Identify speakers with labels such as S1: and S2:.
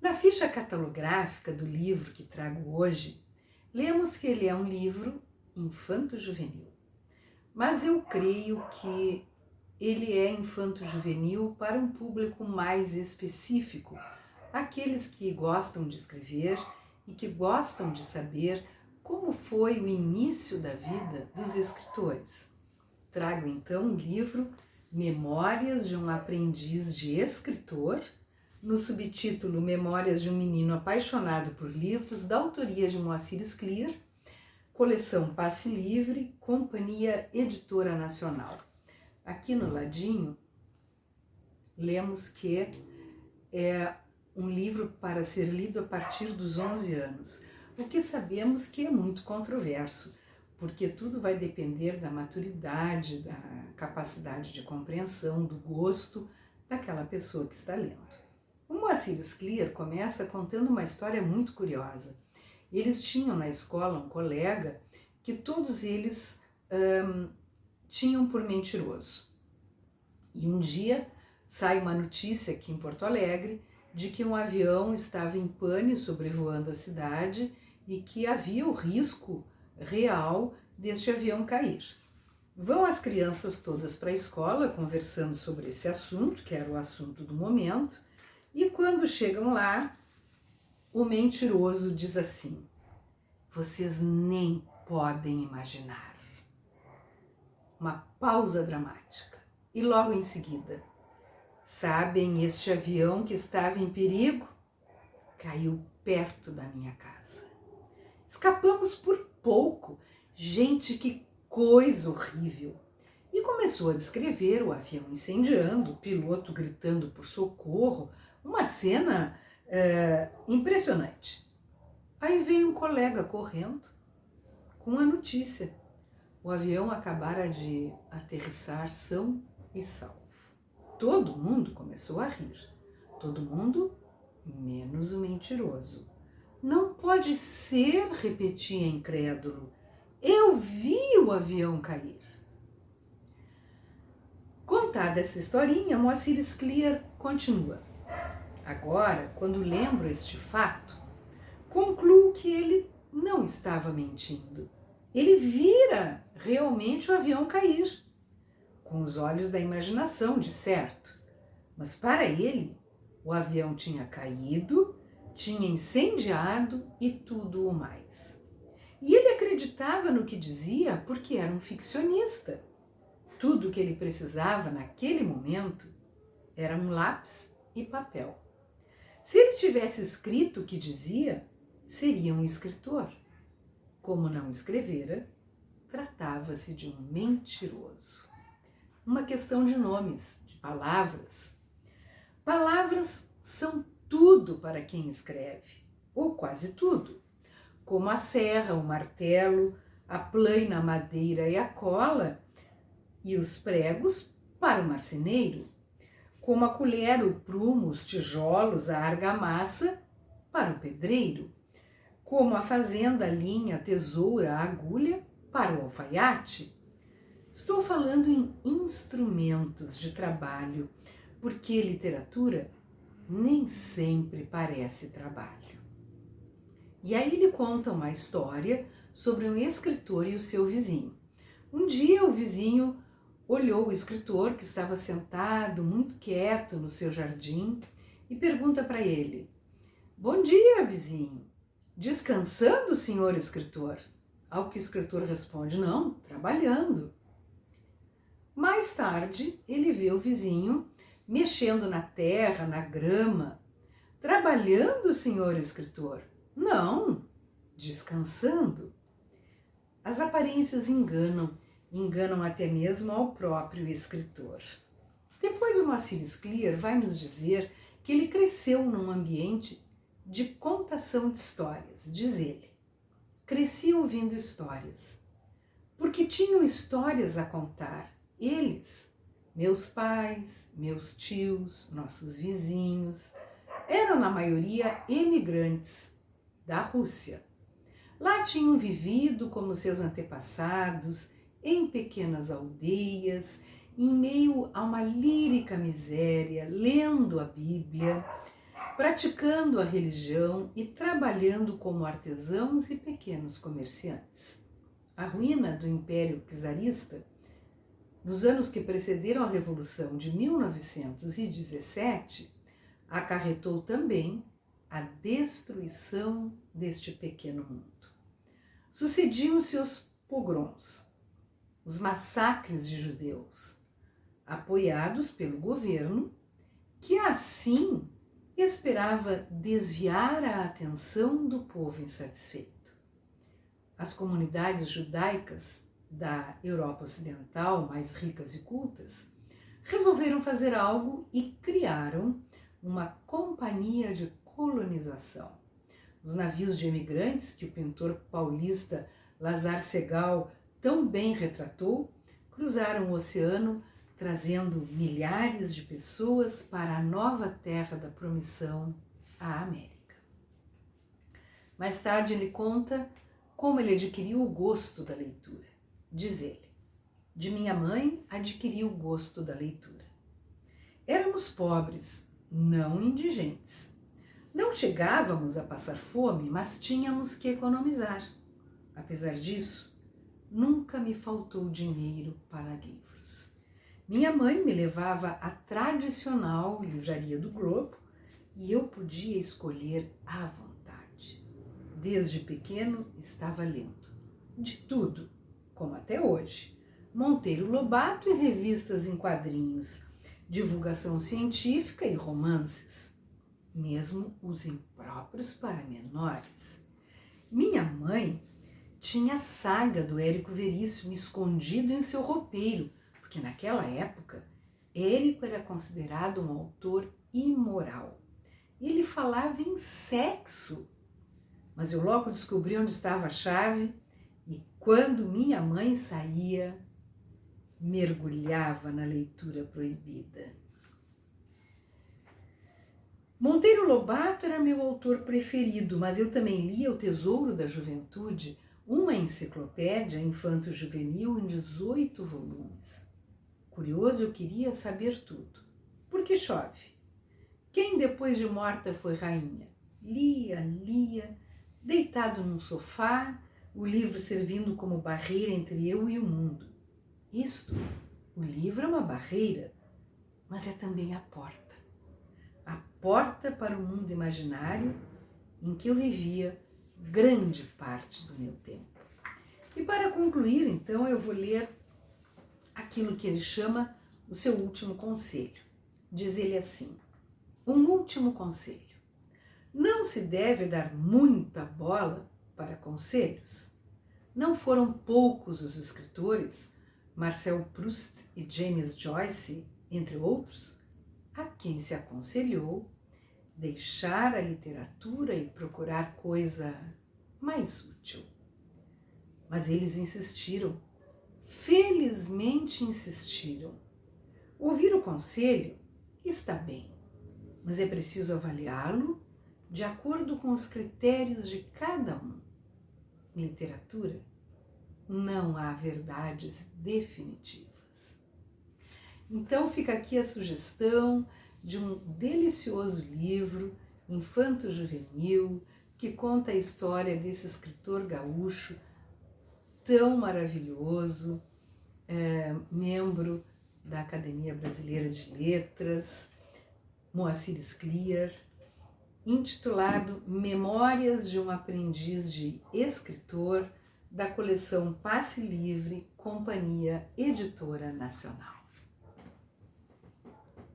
S1: Na ficha catalográfica do livro que trago hoje, lemos que ele é um livro infanto-juvenil. Mas eu creio que ele é infanto-juvenil para um público mais específico, aqueles que gostam de escrever e que gostam de saber como foi o início da vida dos escritores. Trago então o livro Memórias de um Aprendiz de Escritor, no subtítulo Memórias de um Menino Apaixonado por Livros, da autoria de Moacir Scliar, coleção Passe Livre, Companhia Editora Nacional. Aqui no ladinho, lemos que é um livro para ser lido a partir dos 11 anos, o que sabemos que é muito controverso, porque tudo vai depender da maturidade, da capacidade de compreensão, do gosto daquela pessoa que está lendo. O Moacir Scliar começa contando uma história muito curiosa. Eles tinham na escola um colega que todos eles tinham por mentiroso. E um dia sai uma notícia aqui em Porto Alegre de que um avião estava em pane sobrevoando a cidade e que havia o risco real deste avião cair. Vão as crianças todas para a escola conversando sobre esse assunto, que era o assunto do momento, e quando chegam lá, o mentiroso diz assim: vocês nem podem imaginar. Uma pausa dramática. E logo em seguida, sabem, este avião que estava em perigo caiu perto da minha casa. Escapamos por pouco. Gente, que coisa horrível. E começou a descrever o avião incendiando, o piloto gritando por socorro, uma cena impressionante. Aí veio um colega correndo com a notícia. O avião acabara de aterrissar são e salvo. Todo mundo começou a rir. Todo mundo, menos o mentiroso. Não pode ser, repetia incrédulo. Eu vi o avião cair. Contada essa historinha, Moacir Scliar continua. Agora, quando lembro este fato, concluo que ele não estava mentindo. Ele vira realmente o avião cair, com os olhos da imaginação, de certo. Mas para ele, o avião tinha caído, tinha incendiado e tudo o mais. E ele acreditava no que dizia porque era um ficcionista. Tudo o que ele precisava naquele momento era um lápis e papel. Se ele tivesse escrito o que dizia, seria um escritor. Como não escrevera, tratava-se de um mentiroso. Uma questão de nomes, de palavras. Palavras são tudo para quem escreve, ou quase tudo, como a serra, o martelo, a plaina, a madeira e a cola, e os pregos para o marceneiro, como a colher, o prumo, os tijolos, a argamassa para o pedreiro, como a fazenda, a linha, a tesoura, a agulha para o alfaiate. Estou falando em instrumentos de trabalho, porque literatura nem sempre parece trabalho. E aí ele conta uma história sobre um escritor e o seu vizinho. Um dia o vizinho olhou o escritor que estava sentado, muito quieto no seu jardim, e pergunta para ele: bom dia, vizinho. Descansando, senhor escritor? Ao que o escritor responde: não, trabalhando. Mais tarde, ele vê o vizinho mexendo na terra, na grama. Trabalhando, senhor escritor? Não, descansando. As aparências enganam até mesmo ao próprio escritor. Depois o Moacir Scliar vai nos dizer que ele cresceu num ambiente de contação de histórias, diz ele. Cresci ouvindo histórias, porque tinham histórias a contar, eles, meus pais, meus tios, nossos vizinhos, eram na maioria emigrantes da Rússia. Lá tinham vivido como seus antepassados, em pequenas aldeias, em meio a uma lírica miséria, lendo a Bíblia. praticando a religião e trabalhando como artesãos e pequenos comerciantes. A ruína do Império Czarista, nos anos que precederam a Revolução de 1917, acarretou também a destruição deste pequeno mundo. Sucediam-se os pogroms, os massacres de judeus, apoiados pelo governo, que assim esperava desviar a atenção do povo insatisfeito. As comunidades judaicas da Europa Ocidental, mais ricas e cultas, resolveram fazer algo e criaram uma companhia de colonização. Os navios de imigrantes, que o pintor paulista Lazar Segal tão bem retratou, cruzaram o oceano trazendo milhares de pessoas para a nova terra da promissão, a América. Mais tarde ele conta como ele adquiriu o gosto da leitura. Diz ele: de minha mãe adquiri o gosto da leitura. Éramos pobres, não indigentes. Não chegávamos a passar fome, mas tínhamos que economizar. Apesar disso, nunca me faltou dinheiro para livros. Minha mãe me levava à tradicional livraria do Globo e eu podia escolher à vontade. Desde pequeno estava lendo de tudo, como até hoje. Monteiro Lobato e revistas em quadrinhos, divulgação científica e romances, mesmo os impróprios para menores. Minha mãe tinha a saga do Érico Veríssimo escondido em seu roupeiro, porque naquela época Érico era considerado um autor imoral. Ele falava em sexo, mas eu logo descobri onde estava a chave e quando minha mãe saía, mergulhava na leitura proibida. Monteiro Lobato era meu autor preferido, mas eu também lia O Tesouro da Juventude, uma enciclopédia infanto-juvenil em 18 volumes. Curioso, eu queria saber tudo. Por que chove? Quem depois de morta foi rainha? Lia, deitado num sofá, o livro servindo como barreira entre eu e o mundo. O livro é uma barreira, mas é também a porta. A porta para o mundo imaginário em que eu vivia grande parte do meu tempo. E para concluir, então, eu vou ler aquilo que ele chama o seu último conselho. Diz ele assim: um último conselho. Não se deve dar muita bola para conselhos. Não foram poucos os escritores, Marcel Proust e James Joyce, entre outros, a quem se aconselhou deixar a literatura e procurar coisa mais útil. Mas eles insistiram, felizmente insistiram. Ouvir o conselho está bem, mas é preciso avaliá-lo de acordo com os critérios de cada um. Em literatura, não há verdades definitivas. Então fica aqui a sugestão de um delicioso livro infanto-juvenil que conta a história desse escritor gaúcho tão maravilhoso, membro da Academia Brasileira de Letras, Moacir Scliar, intitulado Memórias de um Aprendiz de Escritor, da coleção Passe Livre, Companhia Editora Nacional.